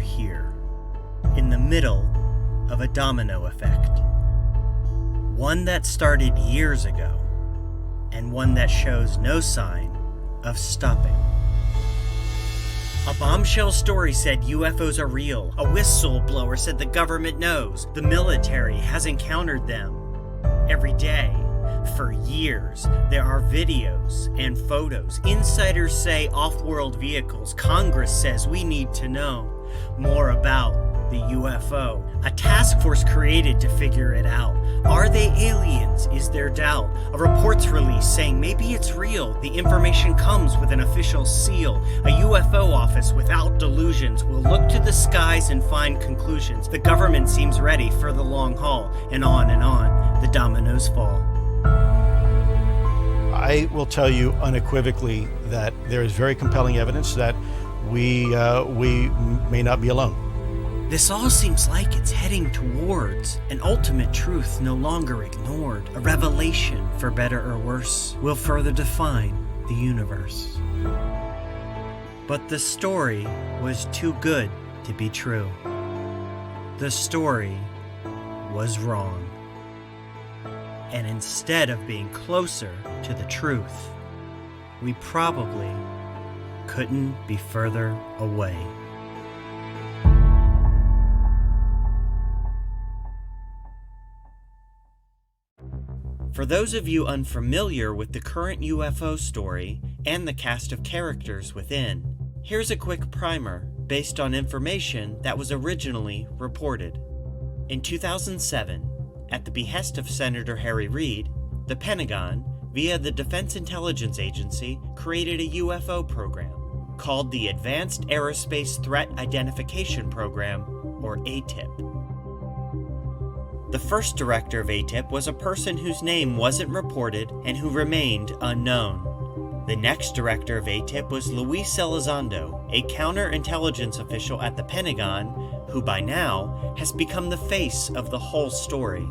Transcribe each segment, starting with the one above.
here, in the middle of a domino effect. One that started years ago, and one that shows no sign of stopping. A bombshell story said UFOs are real. A whistleblower said the government knows. The military has encountered them. Every day, for years, there are videos and photos. Insiders say off-world vehicles. Congress says we need to know more about the UFO. A task force created to figure it out. Are they aliens? Is there doubt? A report's released saying maybe it's real. The information comes with an official seal. A UFO office without delusions will look to the skies and find conclusions. The government seems ready for the long haul, and on the dominoes fall. I will tell you unequivocally that there is very compelling evidence that we may not be alone. This all seems like it's heading towards an ultimate truth no longer ignored. A revelation, for better or worse, will further define the universe. But the story was too good to be true. The story was wrong. And instead of being closer to the truth, we probably couldn't be further away. For those of you unfamiliar with the current UFO story and the cast of characters within, here's a quick primer based on information that was originally reported. In 2007, at the behest of Senator Harry Reid, the Pentagon, via the Defense Intelligence Agency, created a UFO program called the Advanced Aerospace Threat Identification Program, or AATIP. The first director of AATIP was a person whose name wasn't reported and who remained unknown. The next director of AATIP was Lue Elizondo, a counterintelligence official at the Pentagon who by now has become the face of the whole story.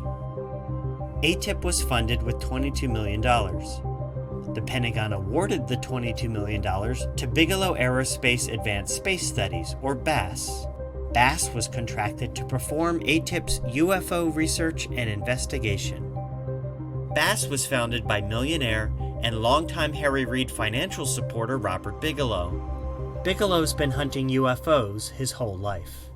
AATIP was funded with $22 million. The Pentagon awarded the $22 million to Bigelow Aerospace Advanced Space Studies, or BASS. BASS was contracted to perform AATIP's UFO research and investigation. BASS was founded by millionaire and longtime Harry Reid financial supporter Robert Bigelow. Bigelow's been hunting UFOs his whole life.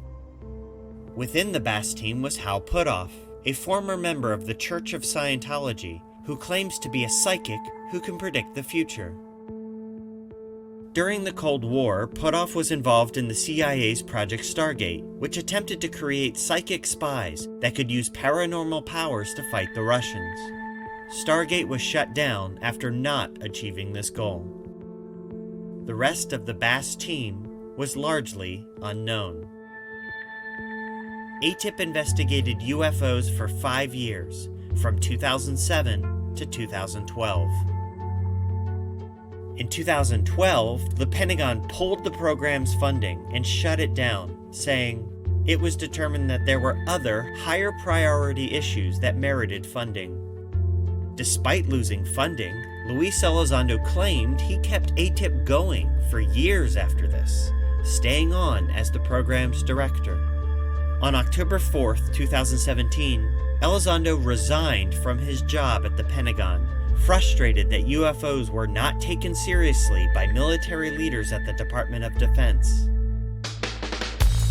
Within the BASS team was Hal Puthoff, a former member of the Church of Scientology who claims to be a psychic who can predict the future. During the Cold War, Puthoff was involved in the CIA's Project Stargate, which attempted to create psychic spies that could use paranormal powers to fight the Russians. Stargate was shut down after not achieving this goal. The rest of the BASS team was largely unknown. AATIP investigated UFOs for 5 years, from 2007 to 2012. In 2012, the Pentagon pulled the program's funding and shut it down, saying it was determined that there were other, higher priority issues that merited funding. Despite losing funding, Lue Elizondo claimed he kept AATIP going for years after this, staying on as the program's director. On October 4th, 2017, Elizondo resigned from his job at the Pentagon, frustrated that UFOs were not taken seriously by military leaders at the Department of Defense.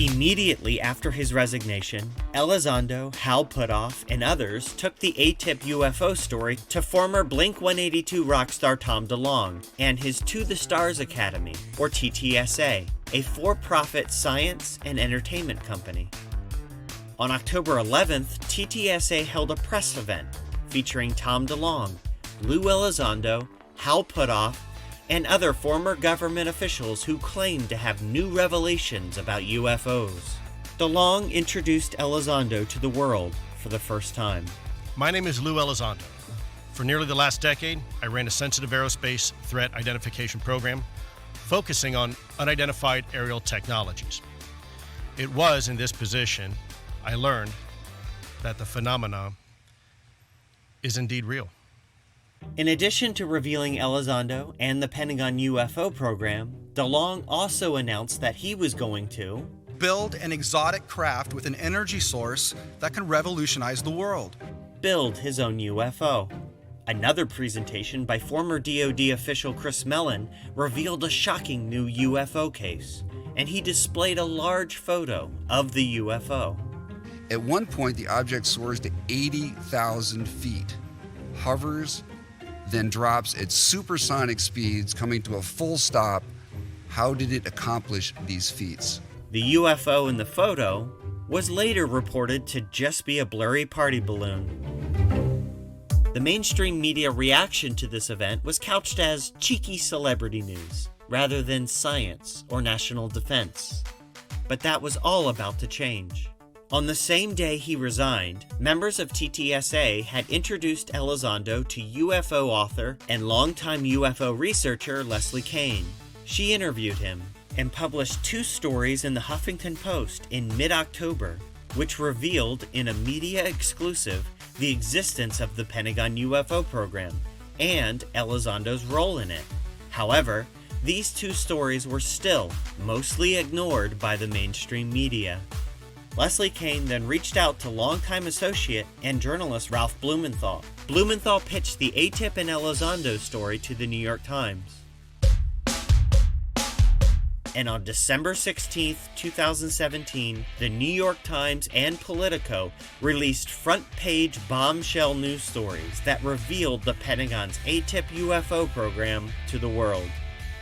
Immediately after his resignation, Elizondo, Hal Puthoff, and others took the AATIP UFO story to former Blink-182 rock star Tom DeLonge and his To the Stars Academy, or TTSA, a for-profit science and entertainment company. On October 11th, TTSA held a press event featuring Tom DeLonge, Lue Elizondo, Hal Puthoff, and other former government officials who claimed to have new revelations about UFOs. DeLonge introduced Elizondo to the world for the first time. My name is Lue Elizondo. For nearly the last decade, I ran a sensitive aerospace threat identification program focusing on unidentified aerial technologies. It was in this position I learned that the phenomena is indeed real. In addition to revealing Elizondo and the Pentagon UFO program, DeLonge also announced that he was going to build an exotic craft with an energy source that can revolutionize the world. Build his own UFO. Another presentation by former DoD official Chris Mellon revealed a shocking new UFO case, and he displayed a large photo of the UFO. At one point, the object soars to 80,000 feet, hovers, then drops at supersonic speeds, coming to a full stop. How did it accomplish these feats? The UFO in the photo was later reported to just be a blurry party balloon. The mainstream media reaction to this event was couched as cheeky celebrity news, rather than science or national defense. But that was all about to change. On the same day he resigned, members of TTSA had introduced Elizondo to UFO author and longtime UFO researcher Leslie Kean. She interviewed him and published 2 stories in the Huffington Post in mid-October, which revealed in a media exclusive the existence of the Pentagon UFO program and Elizondo's role in it. However, these 2 stories were still mostly ignored by the mainstream media. Leslie Kean then reached out to longtime associate and journalist Ralph Blumenthal. Blumenthal pitched the AATIP and Elizondo story to the New York Times. And on December 16, 2017, the New York Times and Politico released front-page bombshell news stories that revealed the Pentagon's AATIP UFO program to the world.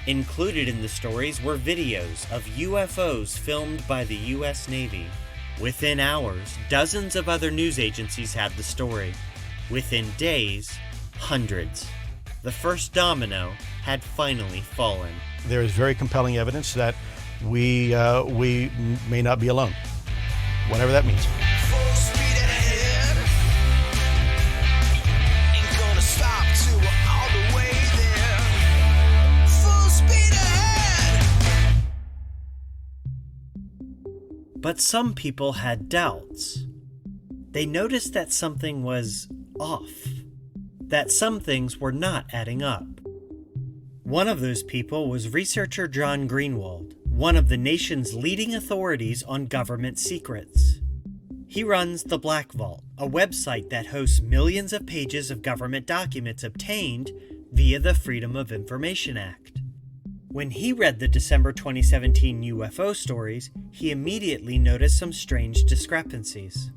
Included in the stories were videos of UFOs filmed by the U.S. Navy. Within hours, dozens of other news agencies had the story. Within days, hundreds. The first domino had finally fallen. There is very compelling evidence that we may not be alone, whatever that means. Full speed ahead. Ain't gonna stop till we're all the way there. Full speed ahead. But some people had doubts. They noticed that something was off, that some things were not adding up. One of those people was researcher John Greenwald, one of the nation's leading authorities on government secrets. He runs the Black Vault, a website that hosts millions of pages of government documents obtained via the Freedom of Information Act. When he read the December 2017 UFO stories, he immediately noticed some strange discrepancies.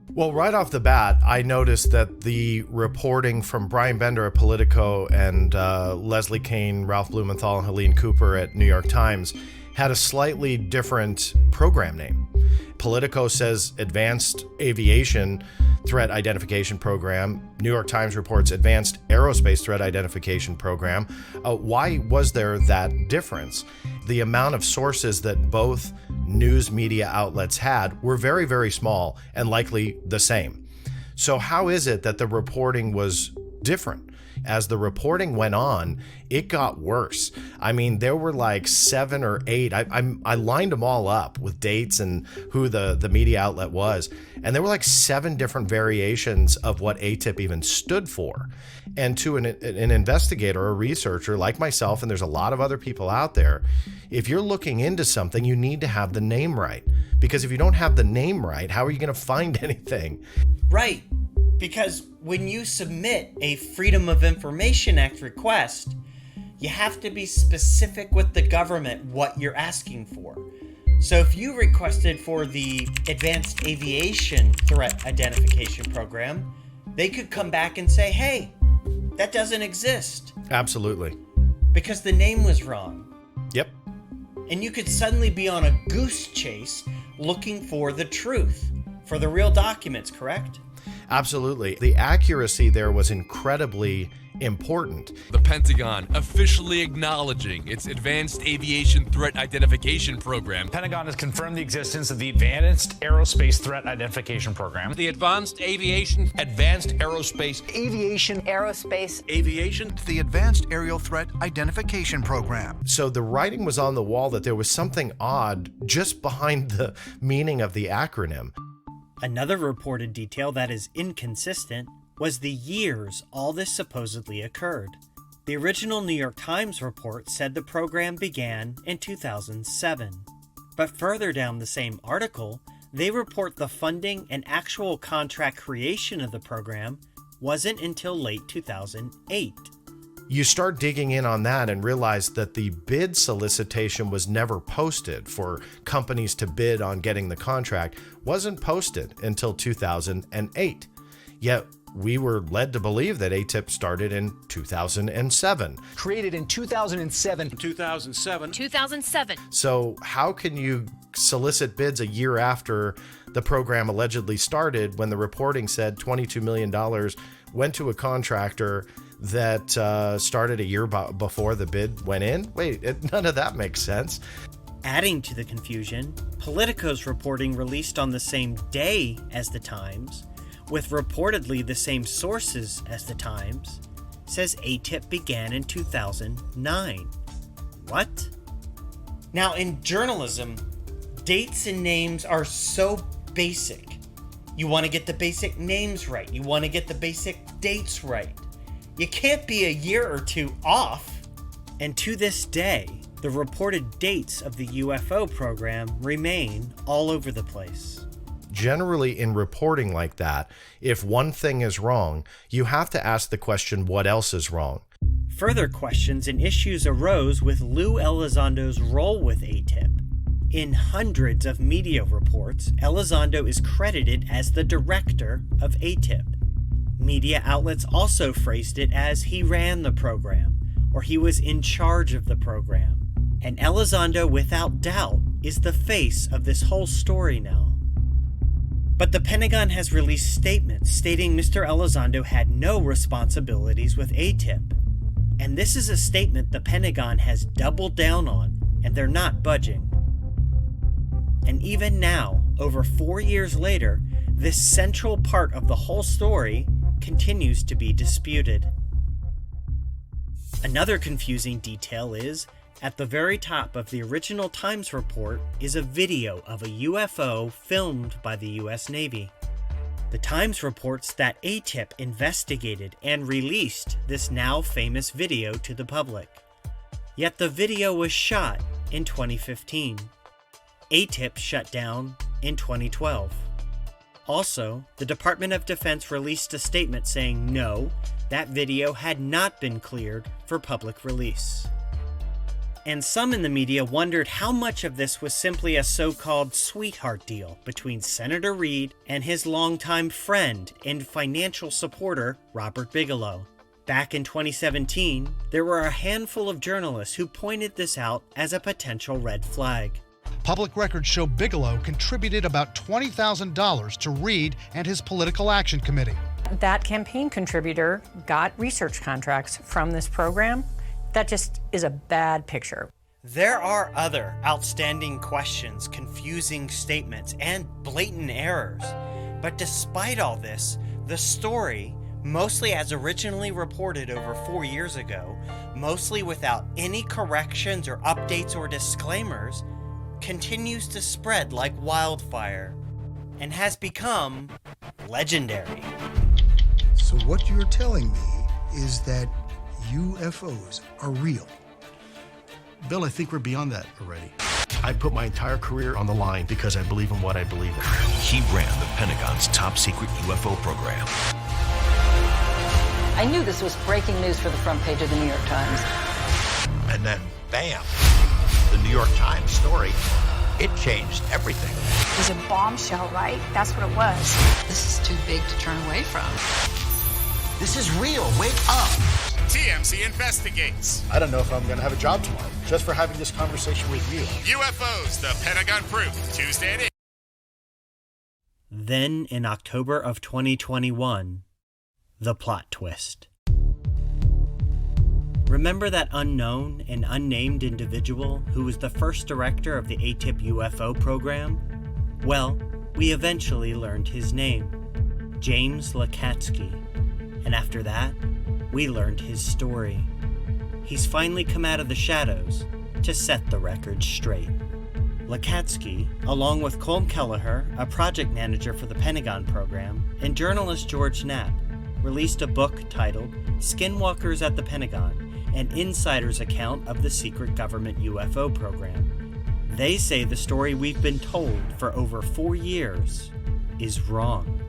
Well, right off the bat, I noticed that the reporting from Brian Bender at Politico and Leslie Kean, Ralph Blumenthal, and Helene Cooper at New York Times had a slightly different program name. Politico says Advanced Aviation Threat Identification Program. New York Times reports Advanced Aerospace Threat Identification Program. Why was there that difference? The amount of sources that both news media outlets had were very, very small and likely the same. So how is it that the reporting was different? As the reporting went on, it got worse. I mean, there were like 7 or 8. I lined them all up with dates and who the media outlet was. And there were like 7 different variations of what AATIP even stood for. And to an investigator or researcher like myself, and there's a lot of other people out there, if you're looking into something, you need to have the name right. Because if you don't have the name right, how are you going to find anything? Right, because when you submit a Freedom of Information Act request, you have to be specific with the government what you're asking for. So if you requested for the Advanced Aviation Threat Identification Program, they could come back and say, hey, that doesn't exist. Absolutely. Because the name was wrong. Yep. And you could suddenly be on a goose chase looking for the truth, for the real documents, correct? Absolutely. The accuracy there was incredibly important. The Pentagon officially acknowledging its Advanced Aviation Threat Identification Program. Pentagon has confirmed the existence of the Advanced Aerospace Threat Identification Program. The Advanced Aviation Aerospace The Advanced Aerial Threat Identification Program. So the writing was on the wall that there was something odd just behind the meaning of the acronym. Another reported detail that is inconsistent was the years all this supposedly occurred. The original New York Times report said the program began in 2007. But further down the same article, they report the funding and actual contract creation of the program wasn't until late 2008. You start digging in on that and realize that the bid solicitation was never posted for companies to bid on getting the contract, wasn't posted until 2008. Yet we were led to believe that AATIP started in 2007. Created in 2007. 2007. So how can you solicit bids a year after the program allegedly started when the reporting said $22 million went to a contractor that started a year before the bid went in? Wait, none of that makes sense. Adding to the confusion, Politico's reporting released on the same day as the Times, with reportedly the same sources as the Times, says AATIP began in 2009. What? Now, in journalism, dates and names are so basic. You want to get the basic names right. You want to get the basic dates right. You can't be a year or two off. And to this day, the reported dates of the UFO program remain all over the place. Generally, in reporting like that, if one thing is wrong, you have to ask the question, what else is wrong? Further questions and issues arose with Lue Elizondo's role with AATIP. In hundreds of media reports, Elizondo is credited as the director of AATIP. Media outlets also phrased it as he ran the program, or he was in charge of the program. And Elizondo, without doubt, is the face of this whole story now. But the Pentagon has released statements stating Mr. Elizondo had no responsibilities with AATIP. And this is a statement the Pentagon has doubled down on, and they're not budging. And even now, over 4 years later, this central part of the whole story continues to be disputed. Another confusing detail is, at the very top of the original Times report is a video of a UFO filmed by the US Navy. The Times reports that AATIP investigated and released this now famous video to the public. Yet the video was shot in 2015. AATIP shut down in 2012. Also, the Department of Defense released a statement saying no, that video had not been cleared for public release. And some in the media wondered how much of this was simply a so-called sweetheart deal between Senator Reid and his longtime friend and financial supporter, Robert Bigelow. Back in 2017, there were a handful of journalists who pointed this out as a potential red flag. Public records show Bigelow contributed about $20,000 to Reid and his political action committee. That campaign contributor got research contracts from this program. That just is a bad picture. There are other outstanding questions, confusing statements, and blatant errors. But despite all this, the story, mostly as originally reported over 4 years ago, mostly without any corrections or updates or disclaimers, continues to spread like wildfire and has become legendary. So what you're telling me is that UFOs are real. Bill, I think we're beyond that already. I put my entire career on the line because I believe in what I believe in. He ran the Pentagon's top secret UFO program. I knew this was breaking news for the front page of the New York Times. And then, bam, the New York Times story. It changed everything. It was a bombshell, right? That's what it was. This is too big to turn away from. This is real. Wake up. TMZ investigates. I don't know if I'm going to have a job tomorrow just for having this conversation with you. UFOs, the Pentagon Proof, Tuesday at 8. Then, in October of 2021, the plot twist. Remember that unknown and unnamed individual who was the first director of the AATIP UFO program? Well, we eventually learned his name, James Lacatski. And after that, we learned his story. He's finally come out of the shadows to set the record straight. Lacatski, along with Colm Kelleher, a project manager for the Pentagon program, and journalist George Knapp, released a book titled Skinwalkers at the Pentagon, an insider's account of the secret government UFO program. They say the story we've been told for over 4 years is wrong.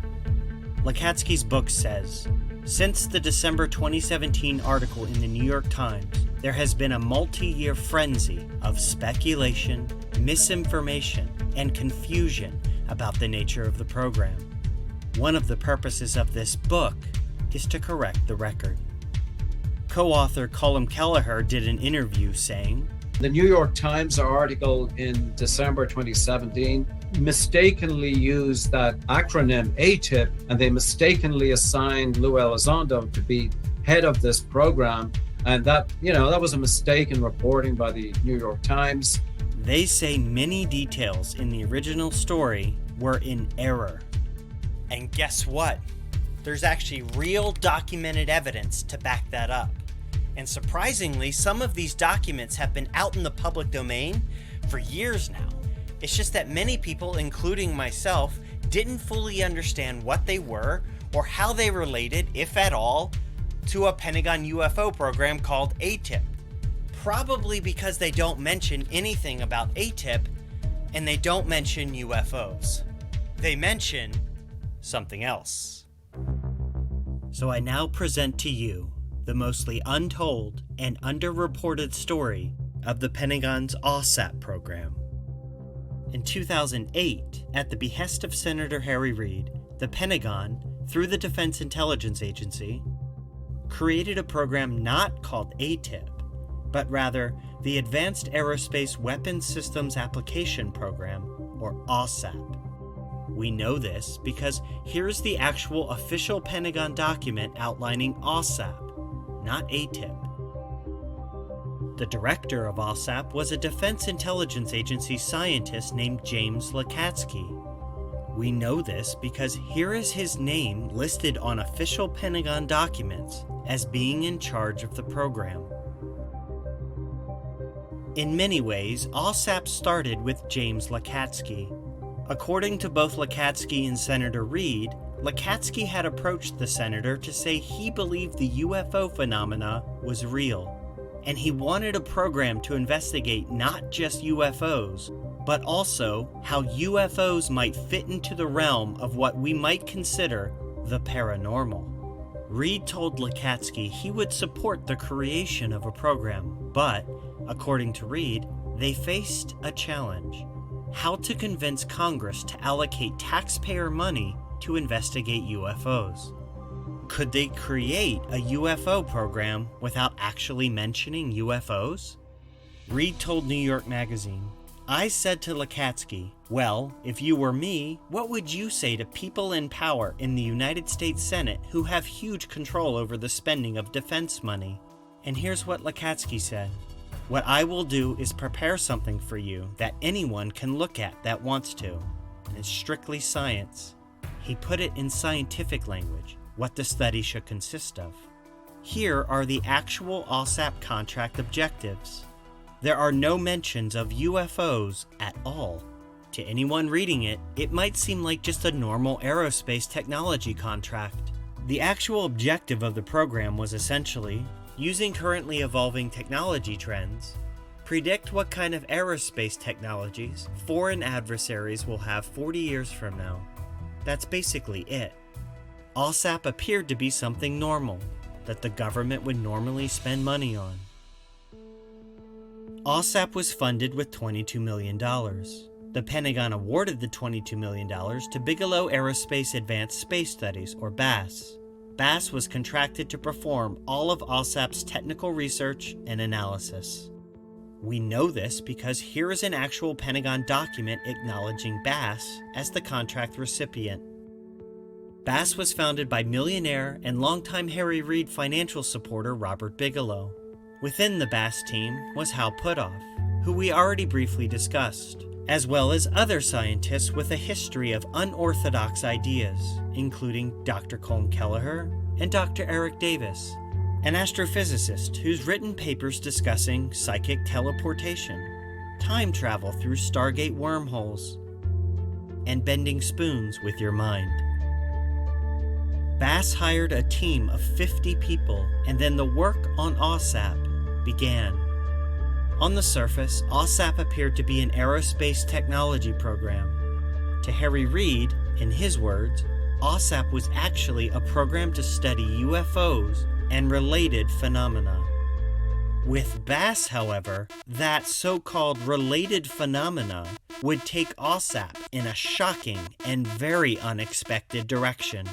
Lacatski's book says, since the December 2017 article in the New York Times, there has been a multi-year frenzy of speculation, misinformation, and confusion about the nature of the program. One of the purposes of this book is to correct the record. Co-author Colm Kelleher did an interview saying, the New York Times article in December 2017 mistakenly used that acronym AATIP, and they mistakenly assigned Lue Elizondo to be head of this program. And that was a mistake in reporting by the New York Times. They say many details in the original story were in error. And guess what? There's actually real documented evidence to back that up. And surprisingly, some of these documents have been out in the public domain for years now. It's just that many people, including myself, didn't fully understand what they were or how they related, if at all, to a Pentagon UFO program called AATIP. Probably because they don't mention anything about AATIP and they don't mention UFOs. They mention something else. So I now present to you the mostly untold and underreported story of the Pentagon's AAWSAP program. In 2008, at the behest of Senator Harry Reid, the Pentagon, through the Defense Intelligence Agency, created a program not called AATIP, but rather the Advanced Aerospace Weapons Systems Application Program, or AAWSAP. We know this because here's the actual official Pentagon document outlining AAWSAP, not AATIP. The director of AAWSAP was a Defense Intelligence Agency scientist named James Lacatski. We know this because here is his name listed on official Pentagon documents as being in charge of the program. In many ways, AAWSAP started with James Lacatski. According to both Lacatski and Senator Reid, Lacatski had approached the senator to say he believed the UFO phenomena was real, and he wanted a program to investigate not just UFOs, but also how UFOs might fit into the realm of what we might consider the paranormal. Reid told Lacatski he would support the creation of a program, but, according to Reid, they faced a challenge: how to convince Congress to allocate taxpayer money to investigate UFOs. Could they create a UFO program without actually mentioning UFOs? Reid told New York Magazine, I said to Lacatski, well, if you were me, what would you say to people in power in the United States Senate who have huge control over the spending of defense money? And here's what Lacatski said. What I will do is prepare something for you that anyone can look at that wants to, and it's strictly science. He put it in scientific language, what the study should consist of. Here are the actual AAWSAP contract objectives. There are no mentions of UFOs at all. To anyone reading it, it might seem like just a normal aerospace technology contract. The actual objective of the program was essentially, using currently evolving technology trends, predict what kind of aerospace technologies foreign adversaries will have 40 years from now. That's basically it. AAWSAP appeared to be something normal, that the government would normally spend money on. AAWSAP was funded with $22 million. The Pentagon awarded the $22 million to Bigelow Aerospace Advanced Space Studies, or BASS. BASS was contracted to perform all of AAWSAP's technical research and analysis. We know this because here is an actual Pentagon document acknowledging BASS as the contract recipient. BASS was founded by millionaire and longtime Harry Reid financial supporter Robert Bigelow. Within the BASS team was Hal Puthoff, who we already briefly discussed, as well as other scientists with a history of unorthodox ideas, including Dr. Colm Kelleher and Dr. Eric Davis, an astrophysicist who's written papers discussing psychic teleportation, time travel through Stargate wormholes, and bending spoons with your mind. BASS hired a team of 50 people, and then the work on AAWSAP began. On the surface, AAWSAP appeared to be an aerospace technology program. To Harry Reid, in his words, AAWSAP was actually a program to study UFOs and related phenomena. With Bass, however, that so-called related phenomena would take AAWSAP in a shocking and very unexpected direction.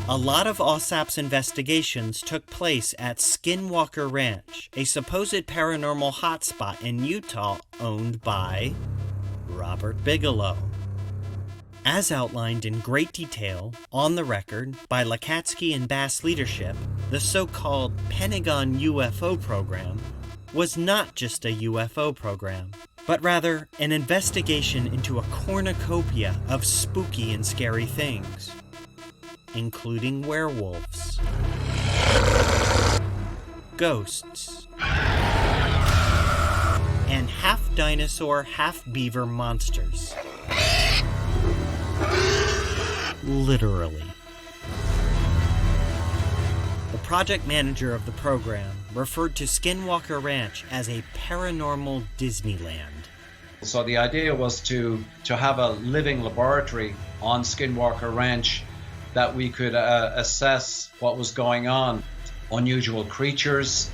A lot of AAWSAP's investigations took place at Skinwalker Ranch, a supposed paranormal hotspot in Utah owned by Robert Bigelow. As outlined in great detail, on the record, by Lacatski and Bass leadership, the so-called Pentagon UFO program was not just a UFO program, but rather an investigation into a cornucopia of spooky and scary things, including werewolves, ghosts, and half-dinosaur, half-beaver monsters. Literally. The project manager of the program referred to Skinwalker Ranch as a paranormal Disneyland. So the idea was to have a living laboratory on Skinwalker Ranch that we could assess what was going on. Unusual creatures,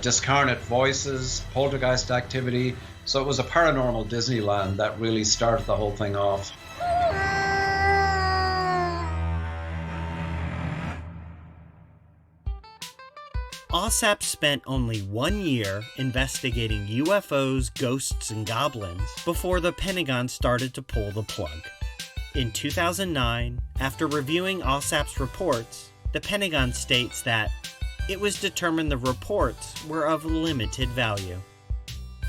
discarnate voices, poltergeist activity. So it was a paranormal Disneyland that really started the whole thing off. AAWSAP spent only 1 year investigating UFOs, ghosts, and goblins before the Pentagon started to pull the plug. In 2009, after reviewing AAWSAP's reports, the Pentagon states that it was determined the reports were of limited value.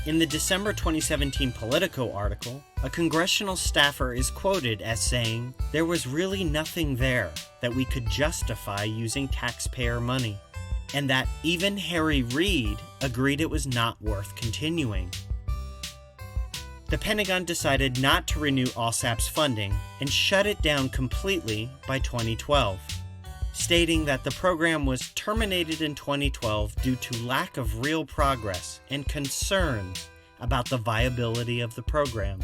In the December 2017 Politico article, a congressional staffer is quoted as saying, "There was really nothing there that we could justify using taxpayer money," and that even Harry Reid agreed it was not worth continuing. The Pentagon decided not to renew AAWSAP's funding and shut it down completely by 2012, stating that the program was terminated in 2012 due to lack of real progress and concerns about the viability of the program,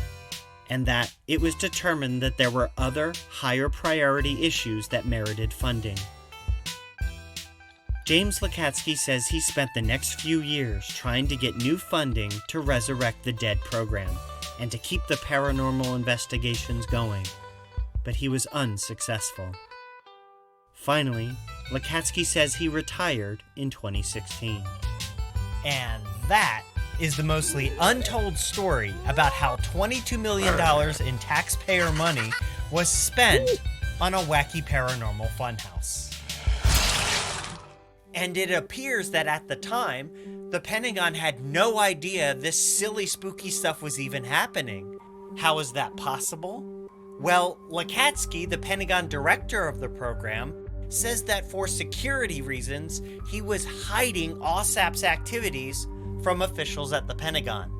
and that it was determined that there were other higher priority issues that merited funding. James Lacatski says he spent the next few years trying to get new funding to resurrect the dead program and to keep the paranormal investigations going, but he was unsuccessful. Finally, Lacatski says he retired in 2016. And that is the mostly untold story about how $22 million in taxpayer money was spent on a wacky paranormal funhouse. And it appears that at the time, the Pentagon had no idea this silly spooky stuff was even happening. How is that possible? Well, Lacatski, the Pentagon director of the program, says that for security reasons, he was hiding AAWSAP's activities from officials at the Pentagon.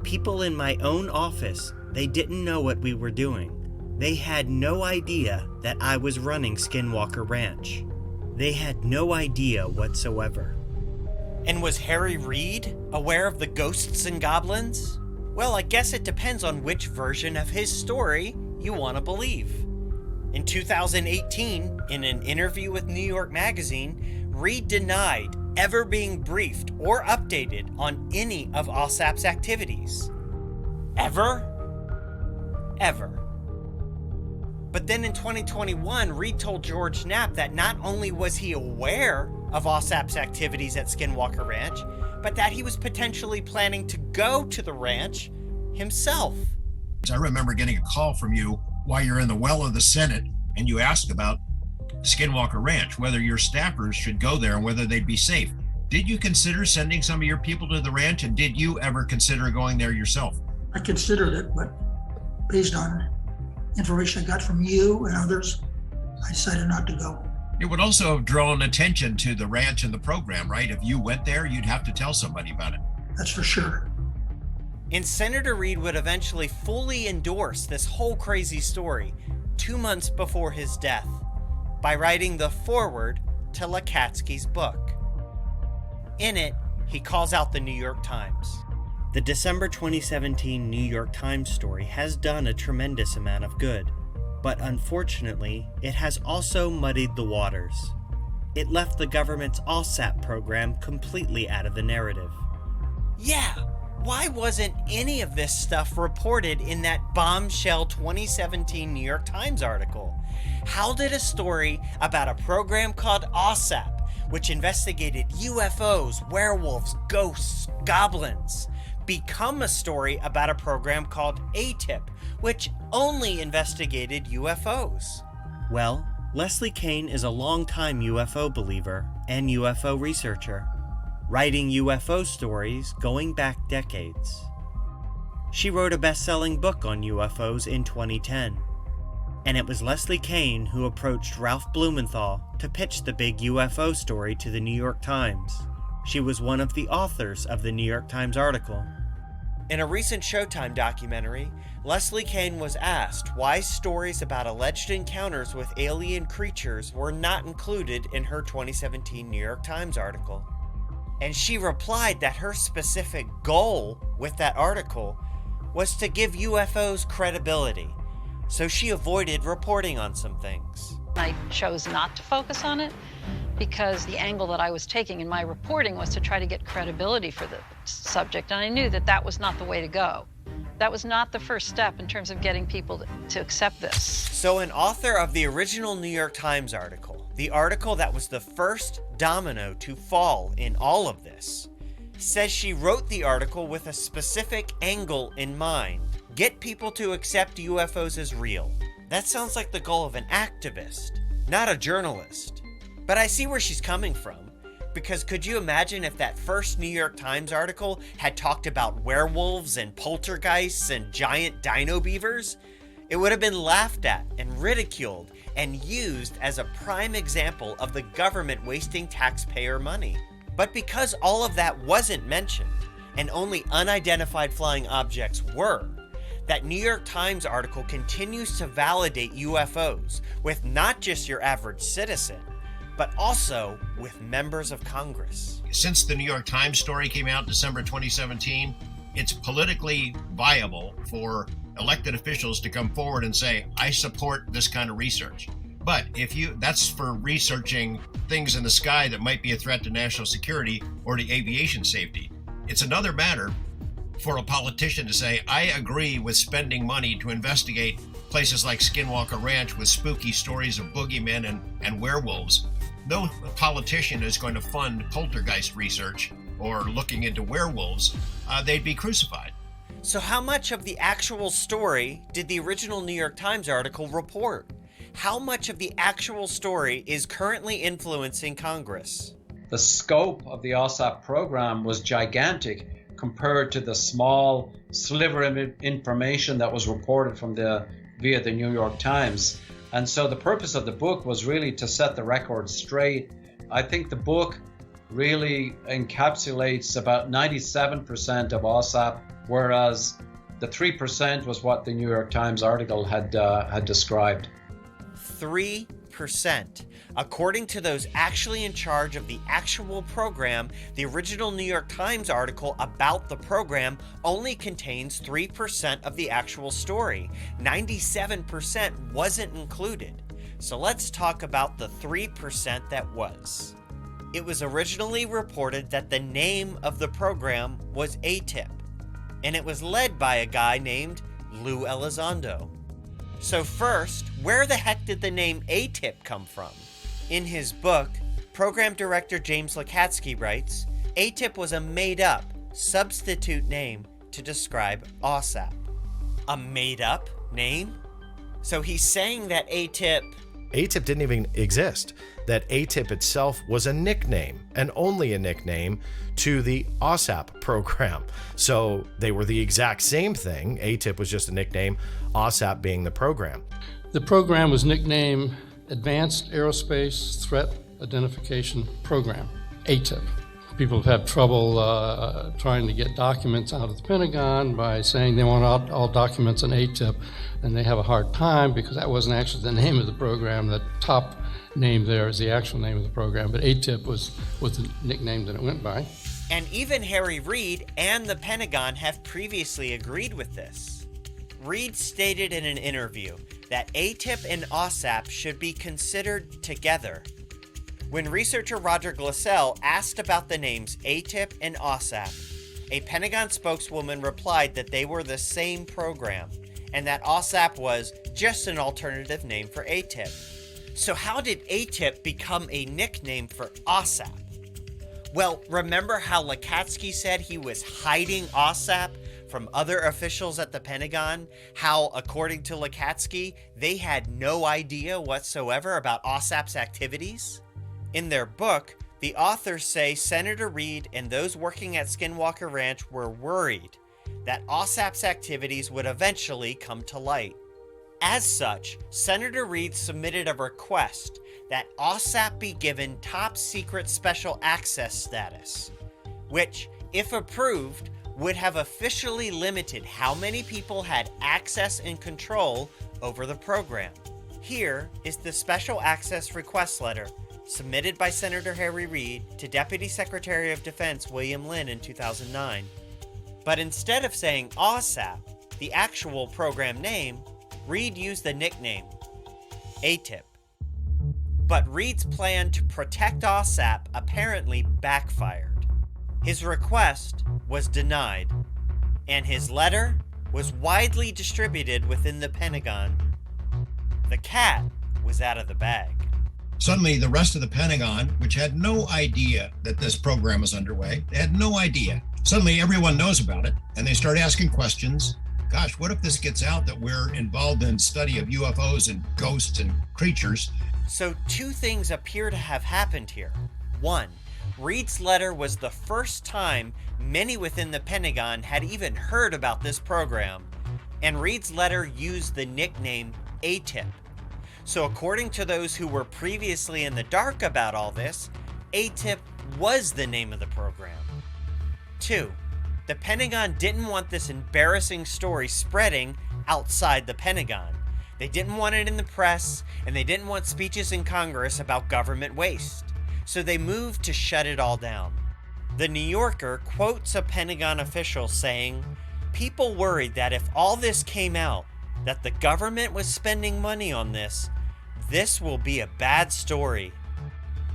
People in my own office, they didn't know what we were doing. They had no idea that I was running Skinwalker Ranch. They had no idea whatsoever. And was Harry Reid aware of the ghosts and goblins? Well, I guess it depends on which version of his story you want to believe. In 2018, in an interview with New York Magazine, Reid denied ever being briefed or updated on any of AAWSAP's activities. Ever? But then in 2021, Reid told George Knapp that not only was he aware of AAWSAP's activities at Skinwalker Ranch, but that he was potentially planning to go to the ranch himself. I remember getting a call from you while you're in the well of the Senate, and you asked about Skinwalker Ranch, whether your staffers should go there and whether they'd be safe. Did you consider sending some of your people to the ranch, and did you ever consider going there yourself? I considered it, but based on information I got from you and others, I decided not to go. It would also have drawn attention to the ranch and the program, right? If you went there, you'd have to tell somebody about it. That's for sure. And Senator Reid would eventually fully endorse this whole crazy story 2 months before his death by writing the foreword to Lacatski's book. In it, he calls out the New York Times. The December 2017 New York Times story has done a tremendous amount of good, but unfortunately, it has also muddied the waters. It left the government's AAWSAP program completely out of the narrative. Yeah, why wasn't any of this stuff reported in that bombshell 2017 New York Times article? How did a story about a program called AAWSAP, which investigated UFOs, werewolves, ghosts, goblins, become a story about a program called AATIP, which only investigated UFOs? Well, Leslie Kean is a longtime UFO believer and UFO researcher, writing UFO stories going back decades. She wrote a best-selling book on UFOs in 2010, and it was Leslie Kean who approached Ralph Blumenthal to pitch the big UFO story to the New York Times. She was one of the authors of the New York Times article. In a recent Showtime documentary, Leslie Kean was asked why stories about alleged encounters with alien creatures were not included in her 2017 New York Times article. And she replied that her specific goal with that article was to give UFOs credibility, so she avoided reporting on some things. I chose not to focus on it because the angle that I was taking in my reporting was to try to get credibility for the subject, and I knew that that was not the way to go. That was not the first step in terms of getting people to accept this. So an author of the original New York Times article, the article that was the first domino to fall in all of this, says she wrote the article with a specific angle in mind: get people to accept UFOs as real. That sounds like the goal of an activist, not a journalist. But I see where she's coming from, because could you imagine if that first New York Times article had talked about werewolves and poltergeists and giant dino beavers? It would have been laughed at and ridiculed and used as a prime example of the government wasting taxpayer money. But because all of that wasn't mentioned, and only unidentified flying objects were, that New York Times article continues to validate UFOs with not just your average citizen, but also with members of Congress. Since the New York Times story came out in December 2017, it's politically viable for elected officials to come forward and say, I support this kind of research. But that's for researching things in the sky that might be a threat to national security or to aviation safety. It's another matter for a politician to say, I agree with spending money to investigate places like Skinwalker Ranch with spooky stories of boogeymen and werewolves. No politician is going to fund poltergeist research or looking into werewolves. They'd be crucified. So how much of the actual story did the original New York Times article report? How much of the actual story is currently influencing Congress? The scope of the AAWSAP program was gigantic compared to the small sliver of information that was reported via the New York Times. And so the purpose of the book was really to set the record straight. I think the book really encapsulates about 97% of AAWSAP, whereas the 3% was what the New York Times article had described. 3%. According to those actually in charge of the actual program, the original New York Times article about the program only contains 3% of the actual story. 97% wasn't included. So let's talk about the 3% that was. It was originally reported that the name of the program was AATIP, and it was led by a guy named Lue Elizondo. So first, where the heck did the name AATIP come from? In his book, program director James Lacatski writes, AATIP was a made-up, substitute name to describe AAWSAP. A made-up name? So he's saying that AATIP didn't even exist, that AATIP itself was a nickname, and only a nickname, to the AAWSAP program. So they were the exact same thing. AATIP was just a nickname, AAWSAP being the program. The program was nicknamed Advanced Aerospace Threat Identification Program, AATIP. People have had trouble trying to get documents out of the Pentagon by saying they want all documents in AATIP, and they have a hard time because that wasn't actually the name of the program. The top name there is the actual name of the program, but AATIP was the nickname that it went by. And even Harry Reid and the Pentagon have previously agreed with this. Reid stated in an interview that AATIP and AAWSAP should be considered together. When researcher Roger Glassell asked about the names AATIP and AAWSAP, a Pentagon spokeswoman replied that they were the same program, and that AAWSAP was just an alternative name for AATIP. So how did AATIP become a nickname for AAWSAP? Well, remember how Lacatski said he was hiding AAWSAP from other officials at the Pentagon? How, according to Lacatski, they had no idea whatsoever about AAWSAP's activities? In their book, the authors say Senator Reid and those working at Skinwalker Ranch were worried that AAWSAP's activities would eventually come to light. As such, Senator Reid submitted a request that AAWSAP be given top secret special access status, which, if approved, would have officially limited how many people had access and control over the program. Here is the special access request letter submitted by Senator Harry Reid to Deputy Secretary of Defense William Lynn in 2009. But instead of saying AAWSAP, the actual program name, Reid used the nickname AATIP. But Reid's plan to protect AAWSAP apparently backfired. His request was denied, and his letter was widely distributed within the Pentagon. The cat was out of the bag. Suddenly, the rest of the Pentagon, which had no idea that this program was underway, they had no idea. Suddenly, everyone knows about it, and they start asking questions. Gosh, what if this gets out that we're involved in study of UFOs and ghosts and creatures? So two things appear to have happened here. One, Reid's letter was the first time many within the Pentagon had even heard about this program, and Reid's letter used the nickname AATIP. So according to those who were previously in the dark about all this, AATIP was the name of the program. 2. The Pentagon didn't want this embarrassing story spreading outside the Pentagon. They didn't want it in the press, and they didn't want speeches in Congress about government waste. So they moved to shut it all down. The New Yorker quotes a Pentagon official saying, "People worried that if all this came out, that the government was spending money on this will be a bad story."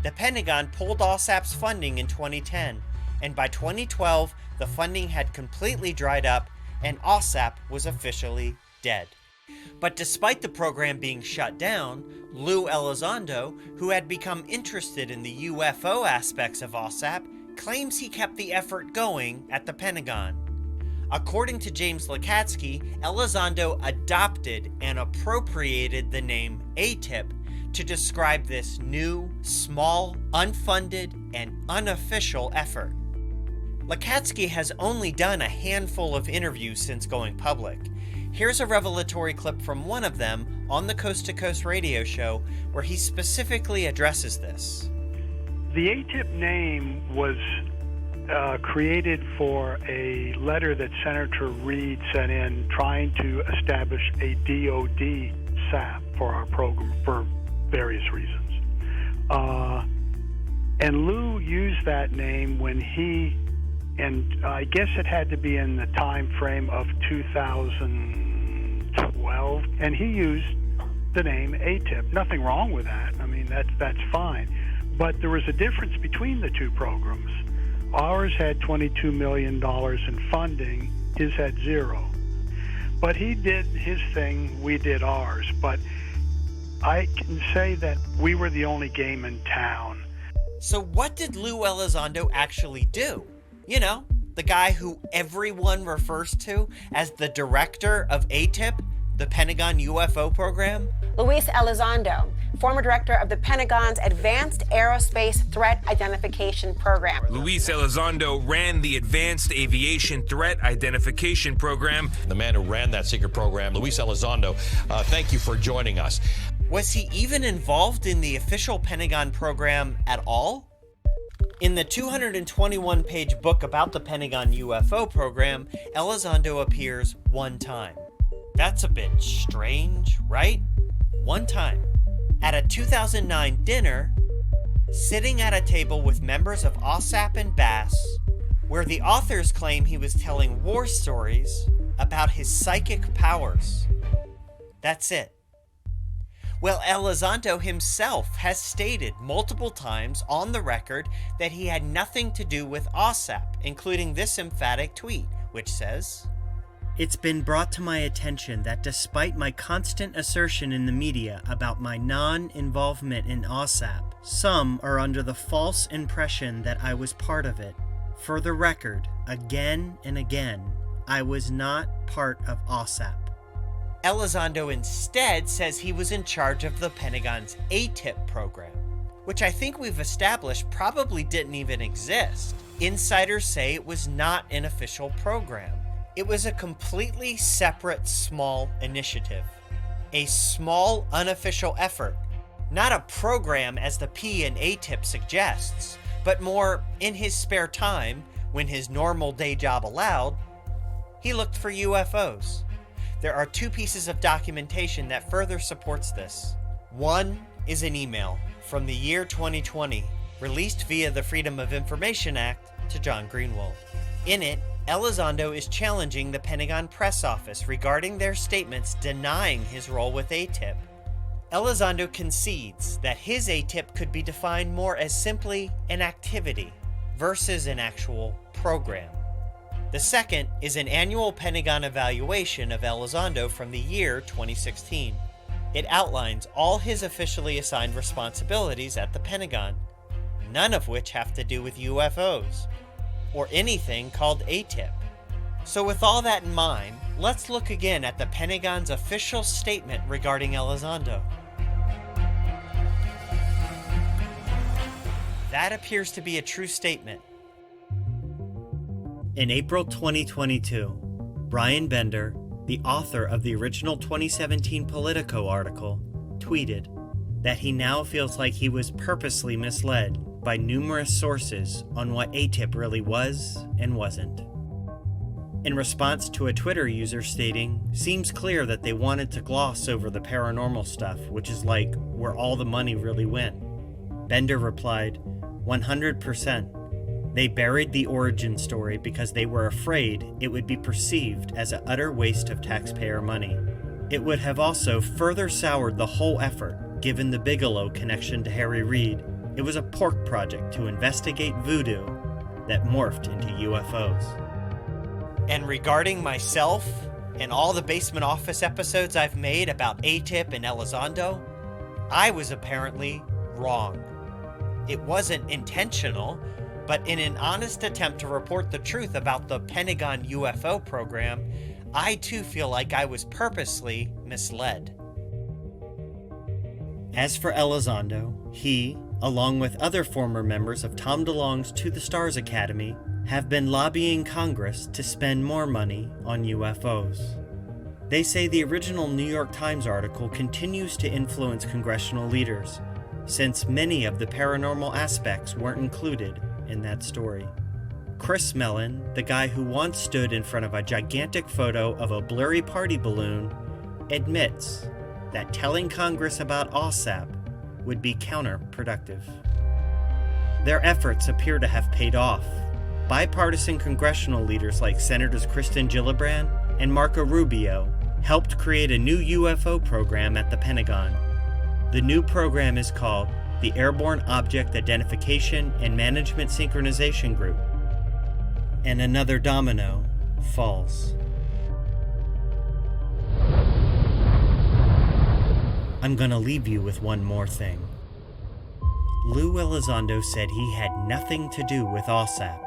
The Pentagon pulled AAWSAP's funding in 2010, and by 2012, the funding had completely dried up and AAWSAP was officially dead. But despite the program being shut down, Lue Elizondo, who had become interested in the UFO aspects of AAWSAP, claims he kept the effort going at the Pentagon. According to James Lacatski, Elizondo adopted and appropriated the name AATIP to describe this new, small, unfunded, and unofficial effort. Lacatski has only done a handful of interviews since going public. Here's a revelatory clip from one of them on the Coast to Coast radio show where he specifically addresses this. The AATIP name was created for a letter that Senator Reid sent in trying to establish a DOD SAP for our program for various reasons. And Lue used that name when he, and I guess it had to be in the time frame of 2012, and he used the name AATIP. Nothing wrong with that. I mean, that's fine. But there was a difference between the two programs. Ours had $22 million in funding, his had zero. But he did his thing, we did ours. But I can say that we were the only game in town. So what did Lue Elizondo actually do? You know, the guy who everyone refers to as the director of AATIP, the Pentagon UFO program? Lue Elizondo, former director of the Pentagon's Advanced Aerospace Threat Identification Program. Lue Elizondo ran the Advanced Aviation Threat Identification Program. The man who ran that secret program, Lue Elizondo, thank you for joining us. Was he even involved in the official Pentagon program at all? In the 221-page book about the Pentagon UFO program, Elizondo appears one time. That's a bit strange, right? One time. At a 2009 dinner, sitting at a table with members of AAWSAP and BASS, where the authors claim he was telling war stories about his psychic powers. That's it. Well, Elizondo himself has stated multiple times on the record that he had nothing to do with AAWSAP, including this emphatic tweet, which says, "It's been brought to my attention that despite my constant assertion in the media about my non-involvement in AAWSAP, some are under the false impression that I was part of it. For the record, again and again, I was not part of AAWSAP." Elizondo instead says he was in charge of the Pentagon's AATIP program, which I think we've established probably didn't even exist. Insiders say it was not an official program. It was a completely separate small initiative. A small unofficial effort. Not a program as the P in AATIP suggests, but more in his spare time, when his normal day job allowed, he looked for UFOs. There are two pieces of documentation that further supports this. One is an email from the year 2020, released via the Freedom of Information Act to John Greenwald. In it, Elizondo is challenging the Pentagon press office regarding their statements denying his role with AATIP. Elizondo concedes that his AATIP could be defined more as simply an activity versus an actual program. The second is an annual Pentagon evaluation of Elizondo from the year 2016. It outlines all his officially assigned responsibilities at the Pentagon, none of which have to do with UFOs, or anything called AATIP. So with all that in mind, let's look again at the Pentagon's official statement regarding Elizondo. That appears to be a true statement. In April 2022, Brian Bender, the author of the original 2017 Politico article, tweeted that he now feels like he was purposely misled by numerous sources on what AATIP really was and wasn't. In response to a Twitter user stating, "Seems clear that they wanted to gloss over the paranormal stuff, which is like where all the money really went," Bender replied, 100%. They buried the origin story because they were afraid it would be perceived as an utter waste of taxpayer money. It would have also further soured the whole effort, given the Bigelow connection to Harry Reid. It was a pork project to investigate voodoo that morphed into UFOs. And regarding myself and all the Basement Office episodes I've made about AATIP and Elizondo, I was apparently wrong. It wasn't intentional, but in an honest attempt to report the truth about the Pentagon UFO program, I too feel like I was purposely misled. As for Elizondo, he, along with other former members of Tom DeLonge's To the Stars Academy, have been lobbying Congress to spend more money on UFOs. They say the original New York Times article continues to influence congressional leaders, since many of the paranormal aspects weren't included in that story. Chris Mellon, the guy who once stood in front of a gigantic photo of a blurry party balloon, admits that telling Congress about AAWSAP would be counterproductive. Their efforts appear to have paid off. Bipartisan congressional leaders like Senators Kristen Gillibrand and Marco Rubio helped create a new UFO program at the Pentagon. The new program is called the Airborne Object Identification and Management Synchronization Group. And another domino falls. I'm gonna leave you with one more thing. Lue Elizondo said he had nothing to do with AAWSAP.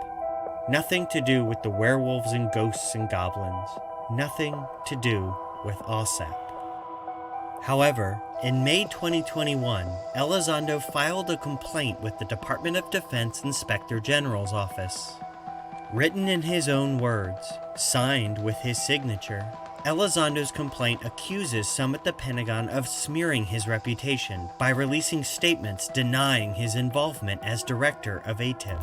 Nothing to do with the werewolves and ghosts and goblins. Nothing to do with AAWSAP. However, in May 2021, Elizondo filed a complaint with the Department of Defense Inspector General's office. Written in his own words, signed with his signature, Elizondo's complaint accuses some at the Pentagon of smearing his reputation by releasing statements denying his involvement as director of AATIP.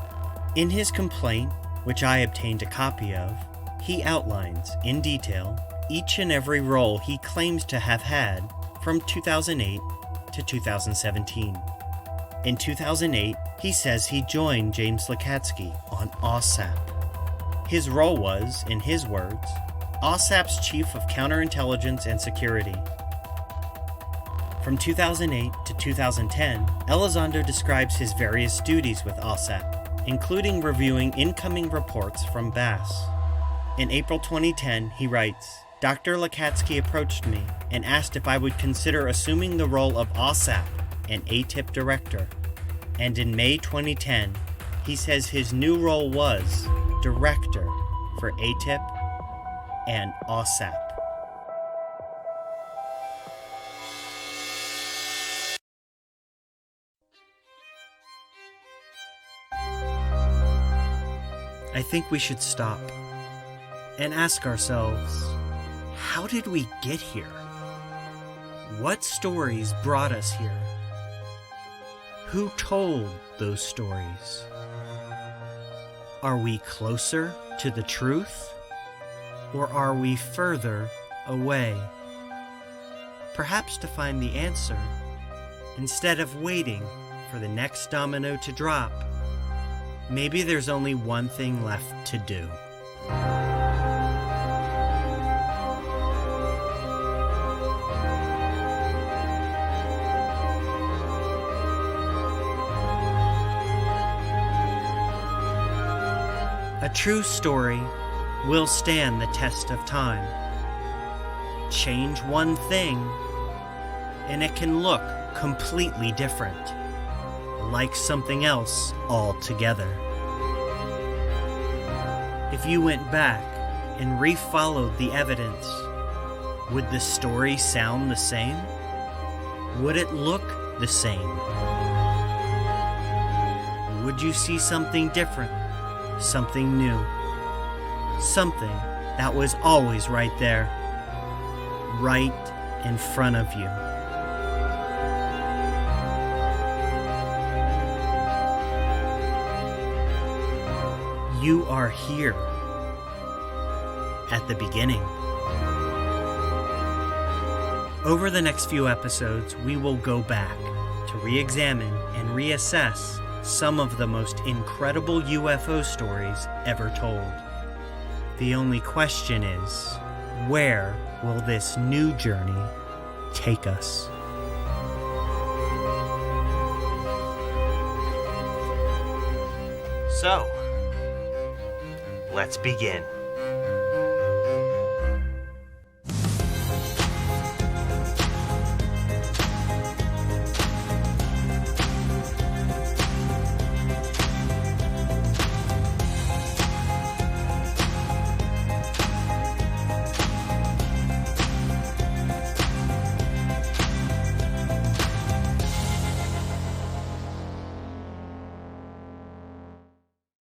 In his complaint, which I obtained a copy of, he outlines, in detail, each and every role he claims to have had from 2008 to 2017. In 2008, he says he joined James Lacatski on AAWSAP. His role was, in his words, AAWSAP's Chief of Counterintelligence and Security. From 2008 to 2010, Elizondo describes his various duties with AAWSAP, including reviewing incoming reports from BASS. In April 2010, he writes, Dr. Lacatski approached me and asked if I would consider assuming the role of AAWSAP and AATIP director. And in May 2010, he says his new role was director for AATIP and AAWSAP. I think we should stop and ask ourselves, how did we get here? What stories brought us here? Who told those stories? Are we closer to the truth? Or are we further away? Perhaps to find the answer, instead of waiting for the next domino to drop, maybe there's only one thing left to do. A true story will stand the test of time. Change one thing, and it can look completely different, like something else altogether. If you went back and refollowed the evidence, would the story sound the same? Would it look the same? Would you see something different, something new? Something that was always right there, right in front of you. You are here at the beginning. Over the next few episodes, we will go back to re-examine and reassess some of the most incredible UFO stories ever told. The only question is, where will this new journey take us? So, let's begin.